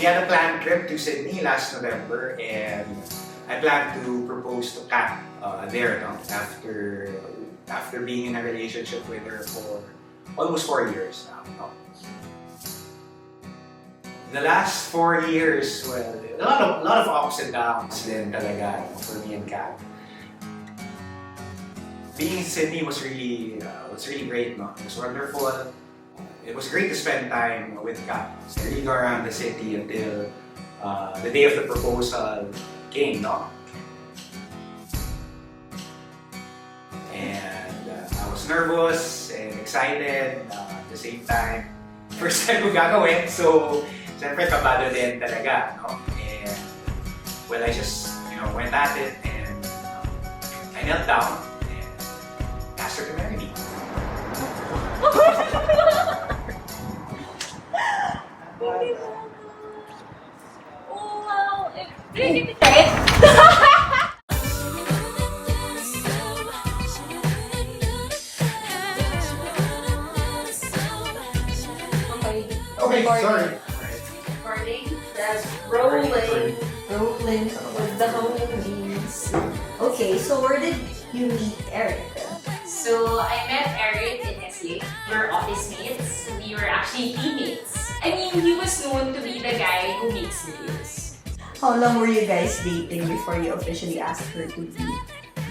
We had a planned trip to Sydney last November, and I planned to propose to Kat there, no? After being in a relationship with her for almost 4 years now. No? The last 4 years, well, a lot of ups and downs din talaga for me and Kat. Being in Sydney was really great, no? It was wonderful. It was great to spend time with Kat. Really go around the city until the day of the proposal came, no? And I was nervous and excited at the same time. First time ko gagawin, so siyempre kabado din talaga, no? And well, I just, went at it and I knelt down and asked her to marry me. Oh, wow. Really excited. Okay, sorry. Recording. That's rolling with the homies. Okay, so where did you meet Eric? So I met Eric in SEA. We were office mates. We were actually teammates. I mean, he was known to be the guy who makes videos. How long were you guys dating before you officially asked her to be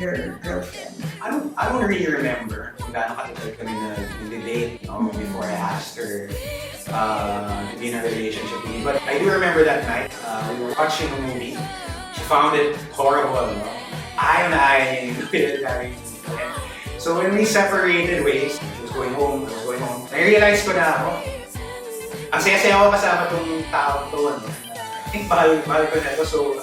your girlfriend? I don't really remember kung gaano katagal kami nag-date, before I asked her to be in a relationship with me. But I do remember that night, we were watching a movie. She found it horrible, no? I So when we separated ways, she was going home, I was going home. I-realize ko na ako, ang saya-saya ako kasama tong tao to, ano? I think mahal ko na ito. So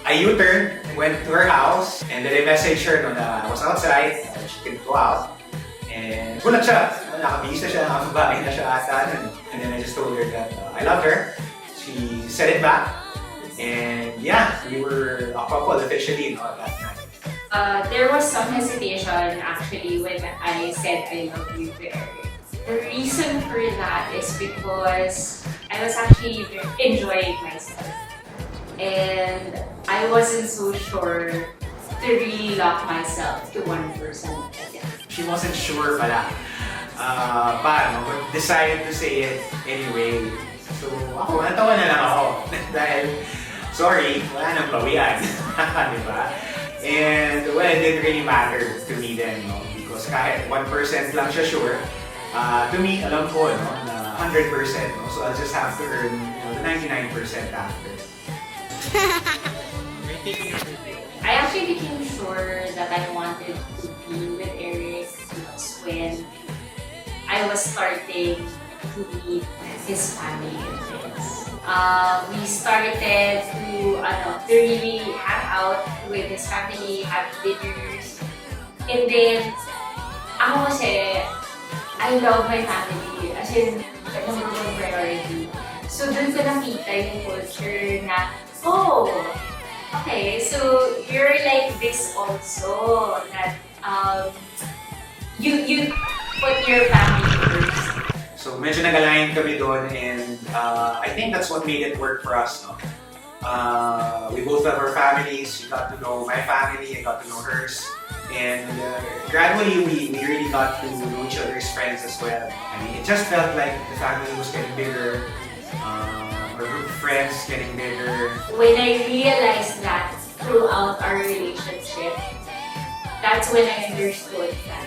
I U-turned, went to her house, and then I messaged her na I was outside, she can go out. And gulat siya, nakabihis na siya, nakababae na siya ata. And then I just told her that I loved her. She said it back. And yeah, we were a couple officially, that night. There was some hesitation actually when I said I love you to Eric. The reason for that is because I was actually enjoying myself. And I wasn't so sure to really lock myself to one person again. She wasn't sure pala. Paano, but decided to say it anyway. So ako, natawa na lang ako. Dahil, sorry, wala nang bawian. Diba? And well, it didn't really matter to me then, no? Because kahit 1% lang siya sure, to me, alam ko, no, na 100%, no? So I'll just have to earn, the 99% after. I actually became sure that I wanted to be with Eric when I was starting to meet his family and friends. We started to really hang out with his family, have dinners, and then ako kasi, I love my family, as in, number one priority. So dun ko nakita yung culture na, oh, okay, so you're like this also, that you put your family first. So medyo nag-align kami doon, and I think that's what made it work for us, no? We both have our families. She got to know my family, I got to know hers. And gradually, we really got to know each other's friends as well. I mean, it just felt like the family was getting bigger, our group of friends getting bigger. When I realized that throughout our relationship, that's when I understood that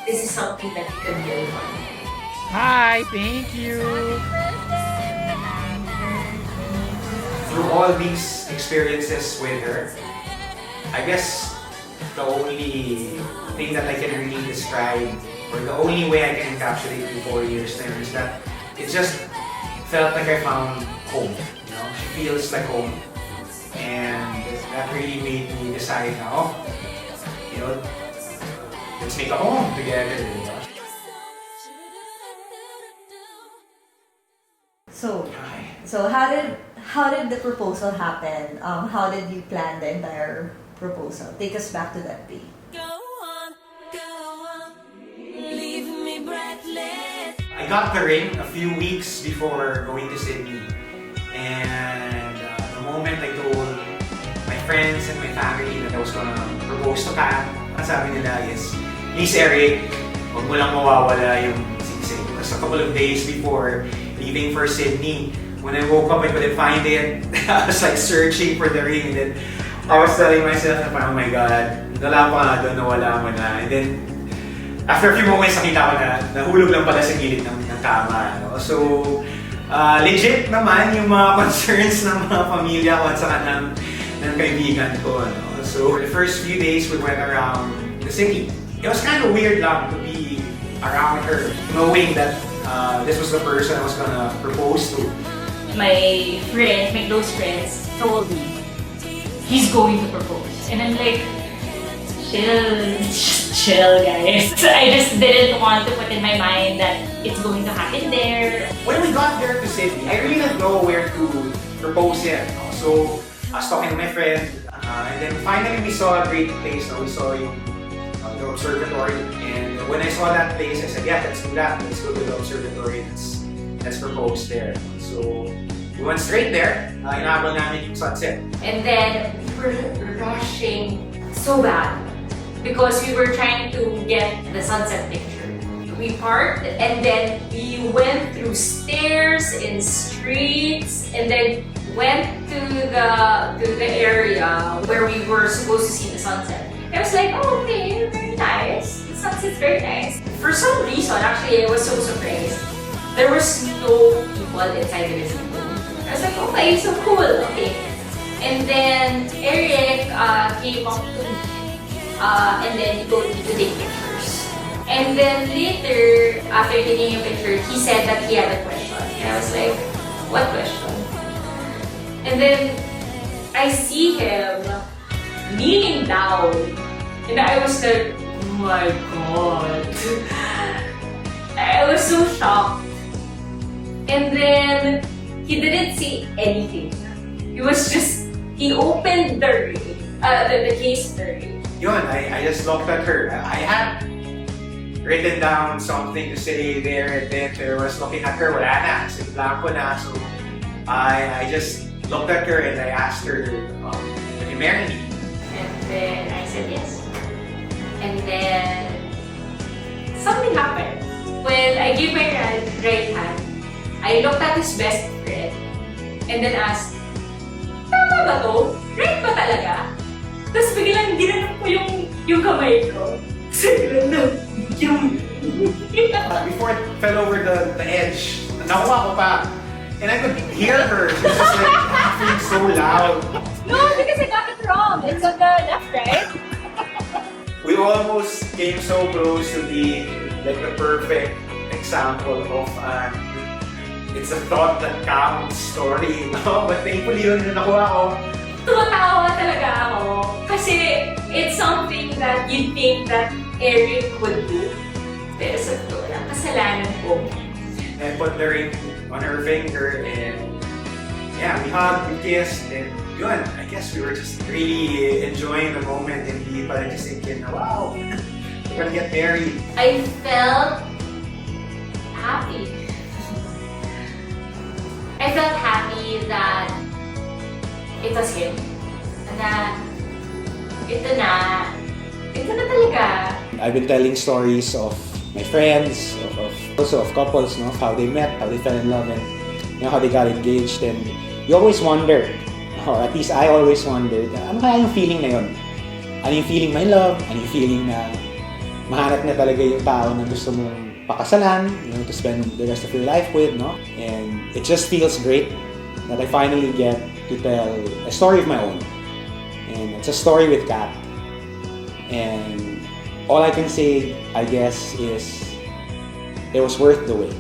this is something that we can build on. Hi, thank you. Through all these experiences with her, I guess the only thing that I can really describe, or the only way I can encapsulate the 4 years there, is that it just felt like I found home. She feels like home, and that really made me decide now, let's make a home together. So how did the proposal happen? How did you plan the entire proposal? Take us back to that day. Leave me breathless. I got the ring a few weeks before going to Sydney. And the moment I told my friends and my family that I was gonna propose to Kat, ang sabi nila is, please Eric, huwag mo lang mawawala yung singsing. Because a couple of days before leaving for Sydney, when I woke up, I couldn't find it. I was like searching for the ring, and then I was telling myself, oh my God, wala pa nga doon, nawala mo na. And then, after a few moments, nakita ko na nahulog lang pala sa gilid ng kama. No? So, legit naman yung mga concerns ng mga pamilya ko at saka ng kaibigan ko. No? So, for the first few days, we went around the city. It was kind of weird lang to be around her, knowing that this was the person I was gonna propose to. My friends, my close friends, told me he's going to propose. And I'm like, chill guys. I just didn't want to put in my mind that it's going to happen there. When we got there to Sydney, I really didn't know where to propose yet. So, I was talking to my friend, and then finally we saw a great place. We saw the observatory, and when I saw that place, I said, yeah, let's do that. Let's go to the observatory. Let's propose there. So, we went straight there. Inabang namin yung sunset. And then we were rushing so bad because we were trying to get the sunset picture. We parked and then we went through stairs and streets and then went to the area where we were supposed to see the sunset. I was like, oh, okay, very nice. The sunset's very nice. For some reason, actually, I was so surprised. There was no people inside the visiting room. I was like, okay, so cool, okay. And then Eric came up to me, and then he told me to take pictures. And then later, after taking a picture, he said that he had a question. And I was like, what question? And then I see him leaning down, and I was like, oh my God. I was so shocked. And then he didn't say anything. He opened the case of the ring. Yun, I just looked at her. I had written down something to say there, and then I was looking at her, wala na, kasi blanco na. So I just looked at her and I asked her, will you marry me? And then I said yes. And then something happened. When I gave my right hand, I looked at his best friend and then asked, tama ba to? Right ba talaga? Tapos biglang ginanong ko yung kamay ko. So ginanong yung... Before it fell over the edge, nakuha ko pa. And I could hear her. She was just like laughing so loud. No, because I got it wrong. It's on the left, right? We almost came so close to being like the perfect example of it's a thought that counts story, no? But thankfully yun yung nakuha ko. Tumatawa talaga ako. Kasi it's something that you think that Eric would do. Pero sa totoo lang, kasalanan ko. And put the ring on her finger and yeah, we hugged, we kissed, and yun, I guess we were just really enjoying the moment and we parang just thinking, wow, we're gonna get married. I felt happy. I felt happy that it was him. Na ito na talaga. I've been telling stories of my friends, also of couples, no, of how they met, how they fell in love, and how they got engaged. And you always wonder, or at least I always wondered, ano kaya yung feeling na yun? Ano yung feeling my love? Ano yung feeling na mahanap na talaga yung tao na gusto mong pakasalan, to spend the rest of your life with, no? And it just feels great that I finally get to tell a story of my own. And it's a story with Kat. And all I can say, I guess, is it was worth the wait.